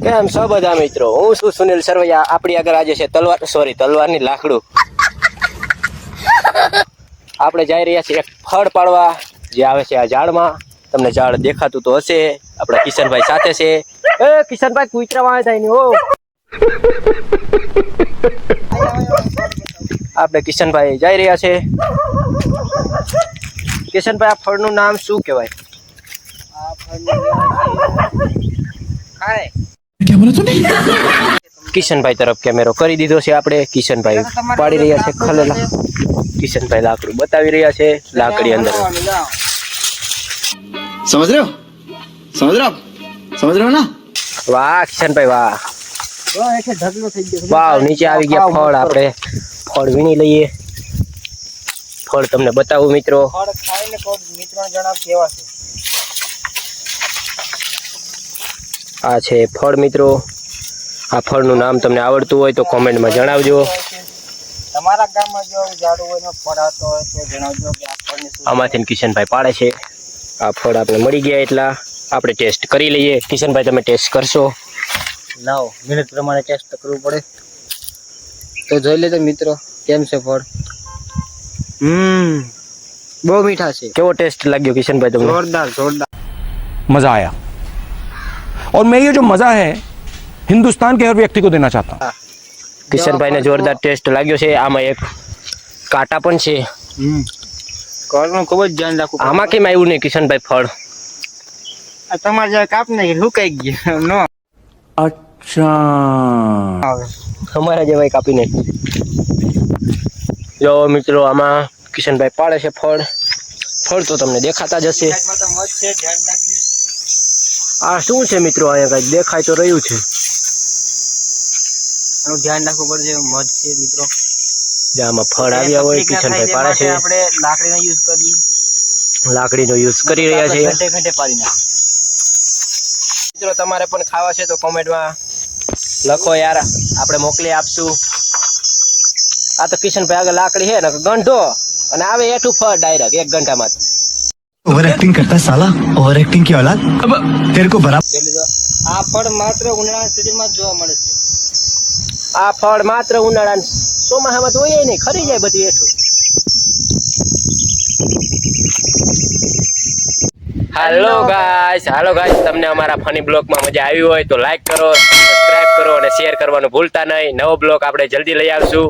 કેમ છો બધા મિત્રો? હું છું સુનિલ સરવૈયા. આપણી આગળ આજે છે તલવારની લાકડું. આપણે જઈ રહ્યા છીએ એક ફળ પાડવા જે આવે છે આ ઝાડમાં. તમને ઝાડ દેખાતું તો હશે. આપણા કિશનભાઈ સાથે છે. એ કિશનભાઈ કુતરા વાળા થાય ને હો. આપણે કિશનભાઈ જઈ રહ્યા છે. કિશનભાઈ, આ ફળનું નામ શું કહેવાય? આ ફળનું क्या बोला तूने? કિશનભાઈ તરફ કેમેરો કરી દીધો છે આપણે. કિશનભાઈ પાડી રહ્યા છે ખલેલા. કિશનભાઈ લાકડું બતાવી રહ્યા છે. લાકડી અંદર समझ रहे हो समझ रहे हो ना? વાહ કિશનભાઈ વાહ. ઢગલો થઈ ગયો. વાવ, નીચે આવી ગયા ફળ. આપણે ફળ વીણી લઈએ. ફળ તમને બતાવું મિત્રો. ફળ ખાઈને મિત્રોને જણાવ કેવા છે. આ છે ફળ મિત્રો. આ ફળનું નામ તમને આવડતું હોય તો કોમેન્ટમાં જણાવજો. તમારા ગામમાં જો ઝાડુ હોય ને ફળ આવતો હોય તો જણાવજો કે આ ફળની શું. આમાંથી કિશનભાઈ પાડે છે. આ ફળ આપણે મળી ગયા એટલા આપણે ટેસ્ટ કરી લઈએ. કિશનભાઈ, તમે ટેસ્ટ કરશો? લાવો, મિનિટ પ્રમાણે ટેસ્ટ કરવું પડે તો જોઈ લેજો મિત્રો કેમ છે ફળ. બહુ મીઠા છે. કેવો ટેસ્ટ લાગ્યો કિશનભાઈ તમને? જોરદાર જોરદાર. मजा आया और मैं ये जो मजा है हिंदुस्तान के हर व्यक्ति को देना चाहता हूँ. કિશનભાઈને જોરદાર ટેસ્ટ લાગ્યો છે. આમાં એક કાંટા પણ છે. ફળનું ખૂબ જ ધ્યાન રાખવું. આમાં કેમ આવ્યું નહીં કિશનભાઈ ફળ? આ તમારે જ્યાં કાપ નાખી સુકાઈ ગયું નો अच्छा આવે. અમારા જેવાય કાપી નાખ્યું. જો મિત્રો, આમાં કિશનભાઈ પાડે છે ફળ. ફળ તો તમને દેખાતા જ હશે. સાઈડમાં તો મસ્ત છે, ધ્યાન રાખજો. આ શું છે મિત્રો? અહીંયા કઈ દેખાય તો રહ્યું છે. આનું ધ્યાન રાખવું પડશે. મધ છે મિત્રો. જે આમાં ફળ આવ્યા હોય કિશનભાઈ પાડે છે. આપણે લાકડીનો યુઝ કરીએ. લાકડીનો યુઝ કરી રહ્યા છે. ઘંટે ઘંટે પાડી નાખીએ. મિત્રો, તમારે પણ ખાવા છે તો કોમેન્ટમાં લખો યાર, આપણે મોકલી આપશું. આ તો કિશનભાઈ આગળ લાકડી છે ને ગંઢો અને આવે એઠું ફળ ડાયરેક્ટ 1 ઘંટામાં. ओवर एक्टिंग करता है साला, ओवर एक्टिंग की औलाद. अब तेरे को बराबर. આ ફળ માત્ર ઉનાળા સિઝનમાં જ જોવા મળે છે. આ ફળ માત્ર ઉનાળા ચોમાસામાં તો હોય નહીં, ખરી જાય બધું એઠું. હાલો ગાઈસ, તમને અમારા ફની બ્લોગમાં મજા આવી હોય તો લાઈક કરો, સબસ્ક્રાઇબ કરો અને શેર કરવાનું ભૂલતા નહીં. નવો બ્લોગ આપણે જલ્દી લઈ આવશું.